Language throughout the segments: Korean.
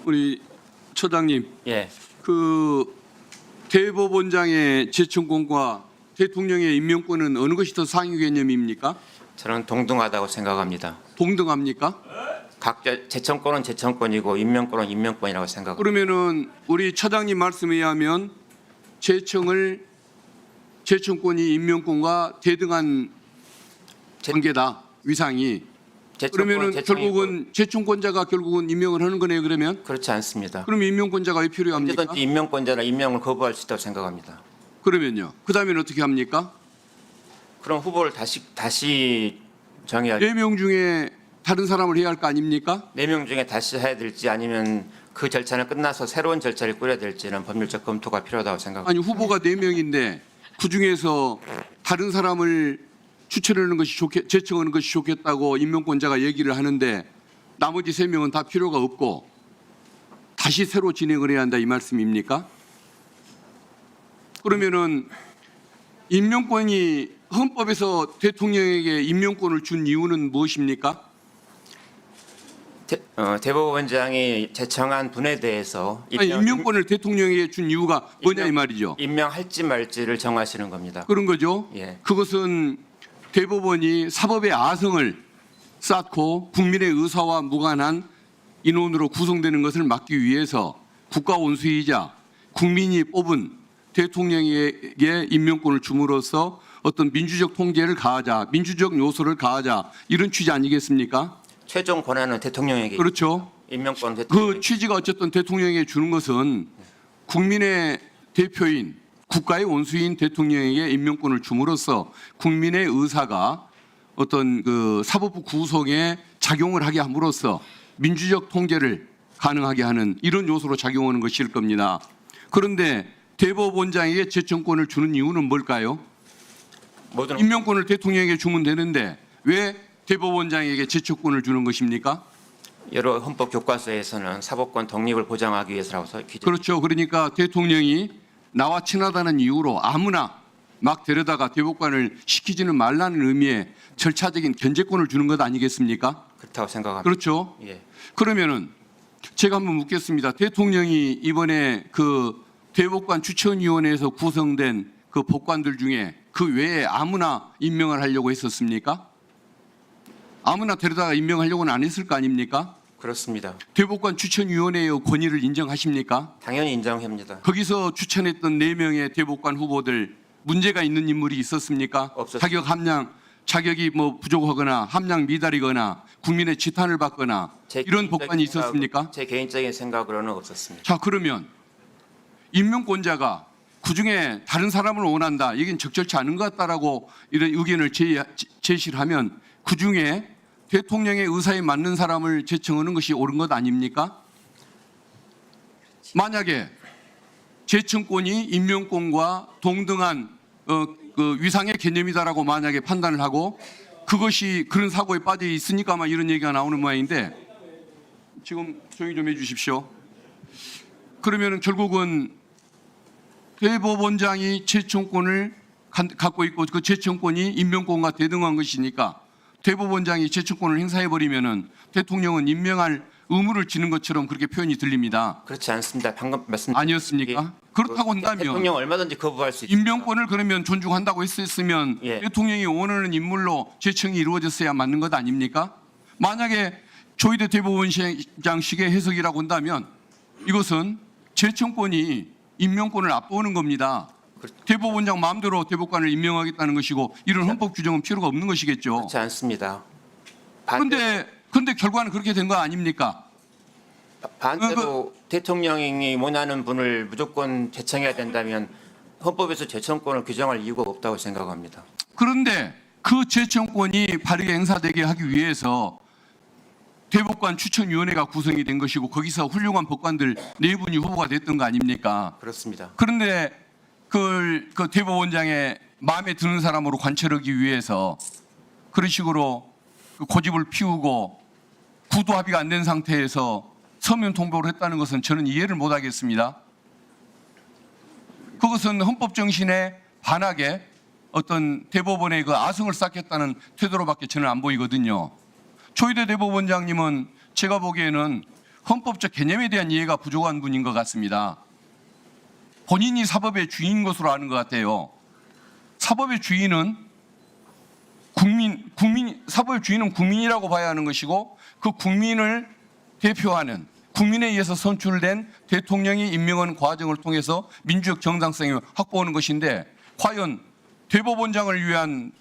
우리 처장님, 예, 그 대법원장의 제청권과 대통령의 임명권은 어느 것이 더 상위 개념입니까? 저는 동등하다고 생각합니다. 동등합니까? 각자 제청권은 제청권이고 임명권은 임명권이라고 생각합니다. 그러면은 우리 처장님 말씀에 의하면 제청권이 임명권과 대등한 관계다, 위상이. 그러면은 결국은 제청권자가 결국은 임명을 하는 거네요. 그러면 그렇지 않습니다. 그럼 임명권자가 왜 필요합니까? 언제든지 임명권자는 임명을 거부할 수 있다고 생각합니다. 그러면요. 그 다음에는 어떻게 합니까? 그럼 후보를 다시 정해야 4명 중에 다른 사람을 해야 할 거 아닙니까? 4명 중에 다시 해야 될지 아니면 그 절차는 끝나서 새로운 절차를 꾸려야 될지는 법률적 검토가 필요하다고 생각합니다. 아니 후보가 4명인데 그 중에서 다른 사람을 추천하는 것이 제청하는 것이 좋겠다고 임명권자가 얘기를 하는데 나머지 3명은 다 필요가 없고 다시 새로 진행을 해야 한다 이 말씀입니까? 그러면은 임명권이 헌법에서 대통령에게 임명권을 준 이유는 무엇입니까? 대법원장이 제청한 분에 대해서 아니, 임명권을 대통령에게 준 이유가 뭐냐 이 말이죠. 임명할지 말지를 정하시는 겁니다. 그런 거죠. 예. 그것은 대법원이 사법의 아성을 쌓고 국민의 의사와 무관한 인원으로 구성되는 것을 막기 위해서 국가 원수이자 국민이 뽑은 대통령에게 임명권을 줌으로써 어떤 민주적 통제를 가하자, 민주적 요소를 가하자 이런 취지 아니겠습니까? 최종 권한은 대통령에게 그렇죠. 임명권 대통령. 그 취지가 어쨌든 대통령에게 주는 것은 국민의 대표인 국가의 원수인 대통령에게 임명권을 줌으로써 국민의 의사가 어떤 그 사법부 구성에 작용을 하게 함으로써 민주적 통제를 가능하게 하는 이런 요소로 작용하는 것일 겁니다. 그런데 대법원장에게 제청권을 주는 이유는 뭘까요? 모든 임명권을 대통령에게 주면 되는데 왜 대법원장에게 제청권을 주는 것입니까? 여러 헌법 교과서에서는 사법권 독립을 보장하기 위해서라고 규정. 그렇죠. 그러니까 대통령이 나와 친하다는 이유로 아무나 막 데려다가 대법관을 시키지는 말라는 의미의 절차적인 견제권을 주는 것 아니겠습니까? 그렇다고 생각합니다. 그렇죠. 예. 그러면은 제가 한번 묻겠습니다. 대통령이 이번에 그 대법관 추천위원회에서 구성된 그 법관들 중에 그 외에 아무나 임명을 하려고 했었습니까? 아무나 데려다가 임명하려고는 안 했을 거 아닙니까? 그렇습니다. 대법관 추천위원회의 권위를 인정하십니까? 당연히 인정합니다. 거기서 추천했던 4명의 대법관 후보들 문제가 있는 인물이 있었습니까? 없었습니다. 자격이 뭐 부족하거나 함량 미달이거나 국민의 지탄을 받거나 이런 법관이 있었습니까? 제 개인적인 생각으로는 없었습니다. 자, 그러면 임명권자가 그중에 다른 사람을 원한다. 이건 적절치 않은 것 같다라고 이런 의견을 제시를 하면 그중에 대통령의 의사에 맞는 사람을 제청하는 것이 옳은 것 아닙니까? 만약에 제청권이 임명권과 동등한 그 위상의 개념이다라고 만약에 판단을 하고 그것이 그런 사고에 빠져 있으니까만 이런 얘기가 나오는 모양인데 지금 조용히 좀 해주십시오. 그러면 결국은 대법원장이 제청권을 갖고 있고 그 제청권이 임명권과 대등한 것이니까 대법원장이 제청권을 행사해버리면은 대통령은 임명할 의무를 지는 것처럼 그렇게 표현이 들립니다. 그렇지 않습니다. 방금 말씀 아니었습니까? 그렇다고 한다면 대통령 얼마든지 거부할 수 있습니다. 임명권을 그러면 존중한다고 했으면 예. 대통령이 원하는 인물로 제청이 이루어졌어야 맞는 것 아닙니까? 만약에 조희대 대법원장식의 해석이라고 한다면 이것은 제청권이 임명권을 앞도는 겁니다. 대법원장 마음대로 대법관을 임명하겠다는 것이고 이런 헌법 규정은 필요가 없는 것이겠죠. 그렇지 않습니다. 그런데 결과는 그렇게 된 거 아닙니까? 반대로 대통령이 원하는 분을 무조건 제청해야 된다면 헌법에서 제청권을 규정할 이유가 없다고 생각합니다. 그런데 그 제청권이 바르게 행사되게 하기 위해서 대법관 추천위원회가 구성이 된 것이고 거기서 훌륭한 법관들 4분이 후보가 됐던 거 아닙니까? 그렇습니다. 그런데 그 대법원장의 마음에 드는 사람으로 관철하기 위해서 그런 식으로 고집을 피우고 구도 합의가 안 된 상태에서 서면 통보를 했다는 것은 저는 이해를 못 하겠습니다. 그것은 헌법 정신에 반하게 어떤 대법원의 그 아성을 쌓겠다는 태도로밖에 저는 안 보이거든요. 조희대 대법원장님은 제가 보기에는 헌법적 개념에 대한 이해가 부족한 분인 것 같습니다. 본인이 사법의 주인인 것으로 아는 것 같아요. 사법의 주인은 사법의 주인은 국민이라고 봐야 하는 것이고, 그 국민을 대표하는 국민에 의해서 선출된 대통령이 임명하는 과정을 통해서 민주적 정당성을 확보하는 것인데, 과연 대법원장을 위한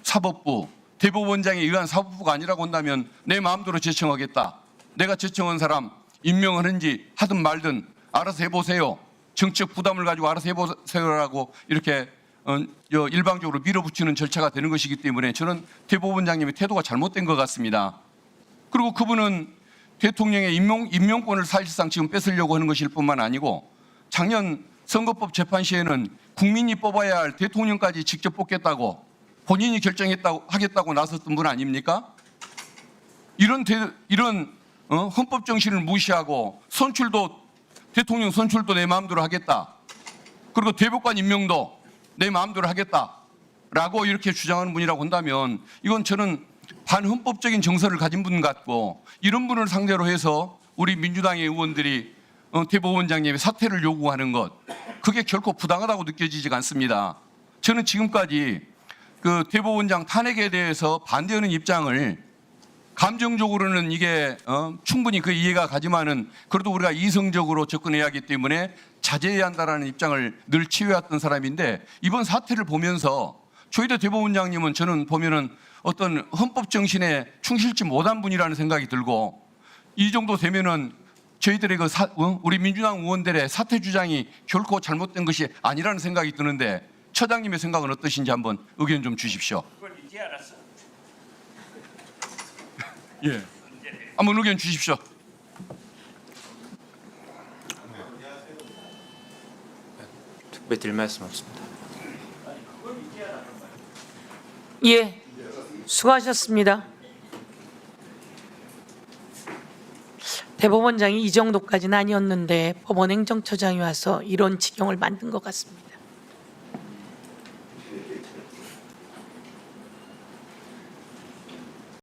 사법부, 대법원장에 의한 사법부가 아니라고 한다면 내 마음대로 제청하겠다, 내가 제청한 사람 임명하는지 하든 말든 알아서 해보세요, 정치적 부담을 가지고 알아서 해보세요라고 이렇게 일방적으로 밀어붙이는 절차가 되는 것이기 때문에 저는 대법원장님의 태도가 잘못된 것 같습니다. 그리고 그분은 대통령의 임명권을 사실상 지금 뺏으려고 하는 것일 뿐만 아니고, 작년 선거법 재판 시에는 국민이 뽑아야 할 대통령까지 직접 뽑겠다고 본인이 하겠다고 나섰던 분 아닙니까? 이런 헌법 정신을 무시하고 대통령 선출도 내 마음대로 하겠다, 그리고 대법관 임명도 내 마음대로 하겠다라고 이렇게 주장하는 분이라고 한다면, 이건 저는 반헌법적인 정서를 가진 분 같고, 이런 분을 상대로 해서 우리 민주당의 의원들이 대법원장님의 사퇴를 요구하는 것, 그게 결코 부당하다고 느껴지지가 않습니다. 저는 지금까지 그 대법원장 탄핵에 대해서 반대하는 입장을 감정적으로는 이게 충분히 그 이해가 가지만은, 그래도 우리가 이성적으로 접근해야 하기 때문에 자제해야 한다라는 입장을 늘 취해왔던 사람인데, 이번 사태를 보면서 조희대 대법원장님은 저는 보면은 어떤 헌법 정신에 충실치 못한 분이라는 생각이 들고, 이 정도 되면은 저희들의 우리 민주당 의원들의 사퇴 주장이 결코 잘못된 것이 아니라는 생각이 드는데, 처장님의 생각은 어떠신지 한번 의견 좀 주십시오. 그걸 이제 알았어. 예, 한번 의견 주십시오. 특별히 드릴 말씀 없습니다. 예, 수고하셨습니다. 대법원장이 이 정도까지는 아니었는데 법원행정처장이 와서 이런 지경을 만든 것 같습니다.